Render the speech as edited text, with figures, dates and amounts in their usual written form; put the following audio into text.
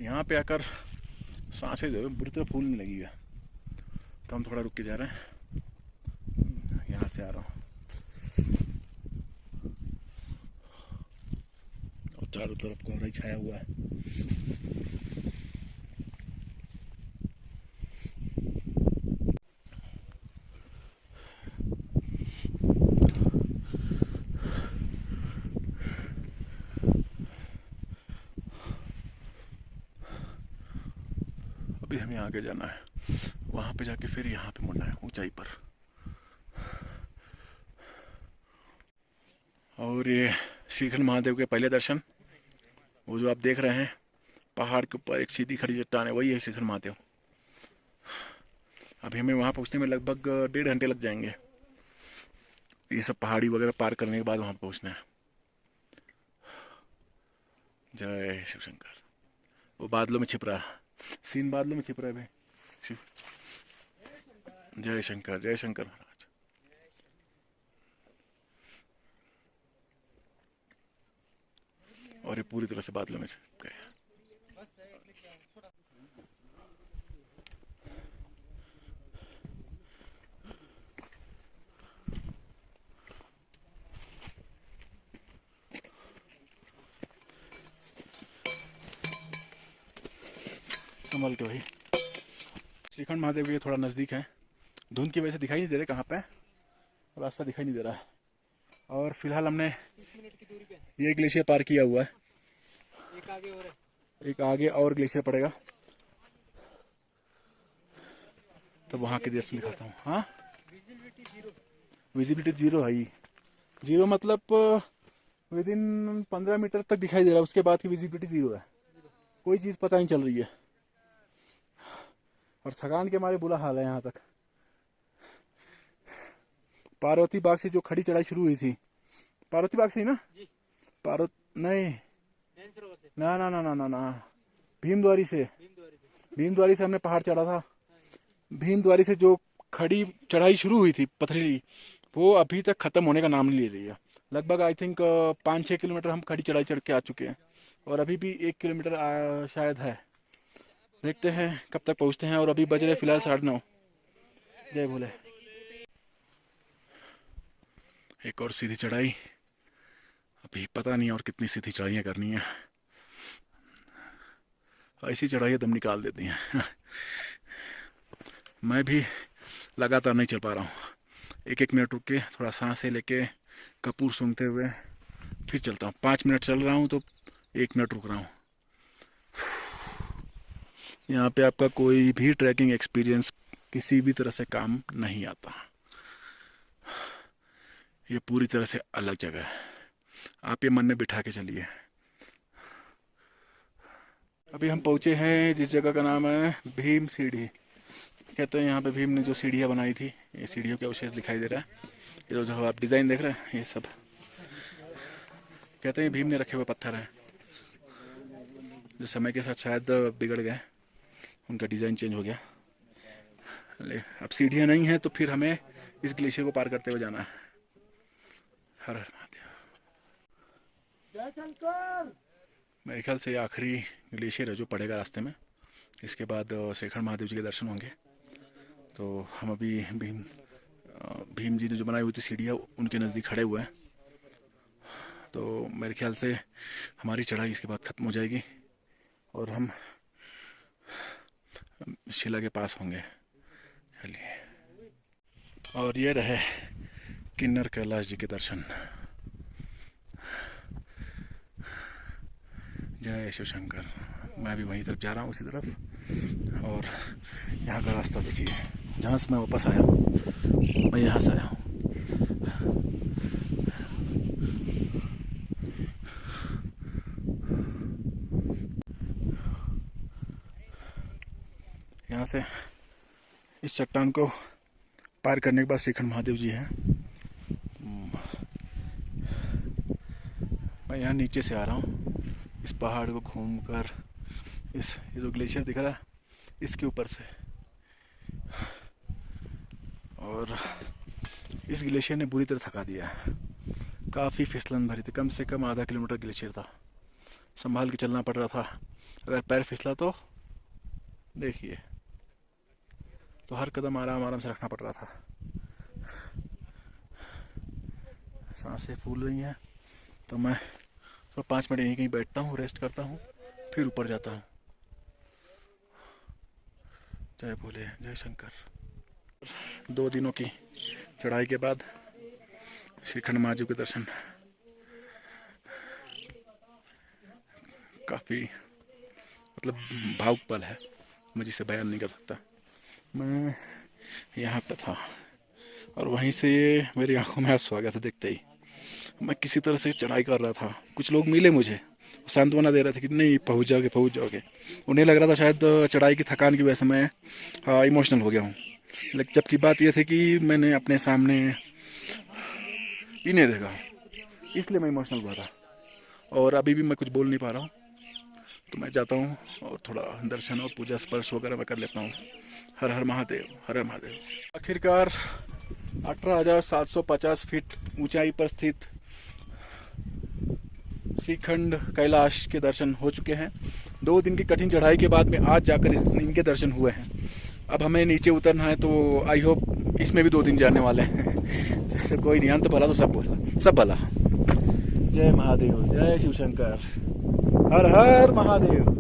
यहाँ पे आकर सांसें जो है बुरी तरह फूलने लगी है, तो हम थोड़ा रुक के जा रहे हैं। यहाँ से आ रहा हूँ और चारों तरफ कोहरा ही छाया हुआ है। अभी हमें आगे जाना है, वहाँ पे जाके फिर यहाँ पे मुड़ना है ऊंचाई पर। और ये श्रीखंड महादेव के पहले दर्शन, वो जो आप देख रहे हैं पहाड़ के ऊपर एक सीधी खड़ी चट्टान है, वही है श्रीखंड महादेव। अभी हमें वहाँ पहुँचने में लगभग 1.5 घंटे लग जाएंगे। ये सब पहाड़ी वगैरह पार करने के बाद वहाँ पहुँचना है। जय शिव शंकर। वो बादलों में छिप रहा है, सीन बादलों में छिप रहा है भाई। शिव जय शंकर, जय शंकर महाराज। और ये पूरी तरह से बादलों में छिप गए। संभल के भाई। श्रीखंड महादेव के थोड़ा नज़दीक है, धुंध की वजह से दिखाई नहीं दे रहे कहाँ पे, रास्ता दिखाई नहीं दे रहा है। और फिलहाल हमने ये ग्लेशियर पार किया हुआ है, एक आगे और ग्लेशियर पड़ेगा, तो वहाँ के दर्शन दिखाता हूँ। हाँ, विजिबिलिटी 0 है। 0 मतलब विदिन 15 मीटर तक दिखाई दे रहा है, उसके बाद की विजिबिलिटी 0 है, कोई चीज़ पता नहीं चल रही है। और थकान के मारे बुरा हाल है यहाँ तक। पार्वती बाग से जो खड़ी चढ़ाई शुरू हुई थी, पार्वती बाग से ही ना जी? नहीं, ना ना ना ना ना ना, भीमद्वारी से हमने पहाड़ चढ़ा था। भीमद्वारी से जो खड़ी चढ़ाई शुरू हुई थी पथरीली, वो अभी तक खत्म होने का नाम नहीं ले रही है। लगभग आई थिंक 5-6 किलोमीटर हम खड़ी चढ़ाई चढ़ के आ चुके हैं, और अभी भी 1 किलोमीटर शायद है। देखते हैं कब तक पहुंचते हैं। और अभी बज रहे फिलहाल 9:30। जय भोले। एक और सीधी चढ़ाई, अभी पता नहीं और कितनी सीधी चढ़ाइयाँ करनी है। ऐसी चढ़ाइयाँ दम निकाल देती हैं। मैं भी लगातार नहीं चल पा रहा हूँ, 1-1 मिनट रुक के थोड़ा सांसें लेके कपूर सूंघते हुए फिर चलता हूँ। 5 मिनट चल रहा हूँ तो 1 मिनट रुक रहा हूँ। यहाँ पे आपका कोई भी ट्रैकिंग एक्सपीरियंस किसी भी तरह से काम नहीं आता। ये पूरी तरह से अलग जगह है, आप ये मन में बिठा के चलिए। अभी हम पहुँचे हैं जिस जगह का नाम है भीम सीढ़ी। कहते हैं यहाँ पे भीम ने जो सीढ़ियाँ बनाई थी, ये सीढ़ियों के अवशेष दिखाई दे रहा है। ये जो आप डिज़ाइन देख रहे हैं, ये सब कहते हैं भीम ने रखे हुए पत्थर हैं, जो समय के साथ शायद बिगड़ गए, उनका डिज़ाइन चेंज हो गया। अब सीढ़ियाँ नहीं हैं, तो फिर हमें इस ग्लेशियर को पार करते हुए जाना है। हर हर महादेव। मेरे ख्याल से आखिरी ग्लेशियर है जो पड़ेगा रास्ते में। इसके बाद श्रीखंड महादेव जी के दर्शन होंगे। तो हम अभी भीम जी ने जो बनाई हुई थी सीढ़ियाँ, उनके नज़दीक खड़े हुए हैं। तो मेरे ख्याल से हमारी चढ़ाई इसके बाद ख़त्म हो जाएगी और हम शिला के पास होंगे। चलिए। और ये रहे किन्नर कैलाश जी के दर्शन। जय शिव शंकर। मैं भी वहीं तरफ जा रहा हूँ, उसी तरफ। और यहाँ का रास्ता देखिए, जहाँ से मैं वापस आया हूँ, मैं यहाँ से आया हूँ। यहाँ से इस चट्टान को पार करने के बाद श्रीखंड महादेव जी हैं। मैं यहाँ नीचे से आ रहा हूँ, इस पहाड़ को घूमकर ये जो ग्लेशियर दिख रहा है इसके ऊपर से। और इस ग्लेशियर ने बुरी तरह थका दिया है, काफ़ी फिसलन भरी थी, कम से कम आधा किलोमीटर ग्लेशियर था, संभाल के चलना पड़ रहा था। अगर पैर फिसला तो देखिए, तो हर कदम आराम आराम से रखना पड़ रहा था। सांसें फूल रही हैं, तो मैं तो 5 मिनट यहीं कहीं बैठता हूँ, रेस्ट करता हूँ, फिर ऊपर जाता हूँ। जय भोले, जय शंकर। 2 दिनों की चढ़ाई के बाद श्रीखंड महादेव के दर्शन काफ़ी मतलब भावुक पल है, मैं जिसे बयान नहीं कर सकता। मैं यहाँ पे था और वहीं से मेरी आंखों में आंसू आ गया था देखते ही। मैं किसी तरह से चढ़ाई कर रहा था, कुछ लोग मिले मुझे, सांत्वना दे रहे थे कि नहीं पहुँच जाओगे पहुँच जाओगे। उन्हें लग रहा था शायद चढ़ाई की थकान की वजह से मैं इमोशनल हो गया हूँ, लेकिन जबकि बात यह थी कि मैंने अपने सामने इन्हें देखा, इसलिए मैं इमोशनल हुआ था। और अभी भी मैं कुछ बोल नहीं पा रहा हूँ, तो मैं जाता हूँ और थोड़ा दर्शन और पूजा स्पर्श वगैरह मैं कर लेता हूँ। हर हर महादेव, हर हर महादेव। आखिरकार 18,750 फीट ऊंचाई पर स्थित श्रीखंड कैलाश के दर्शन हो चुके हैं। 2 दिन की कठिन चढ़ाई के बाद में आज जाकर इनके दर्शन हुए हैं। अब हमें नीचे उतरना है, तो आई होप इसमें भी 2 दिन जाने वाले हैं। चलो कोई नहीं, अंत भला तो सब भला, सब भला। जय महादेव, जय शिव शंकर, हर हर महादेव।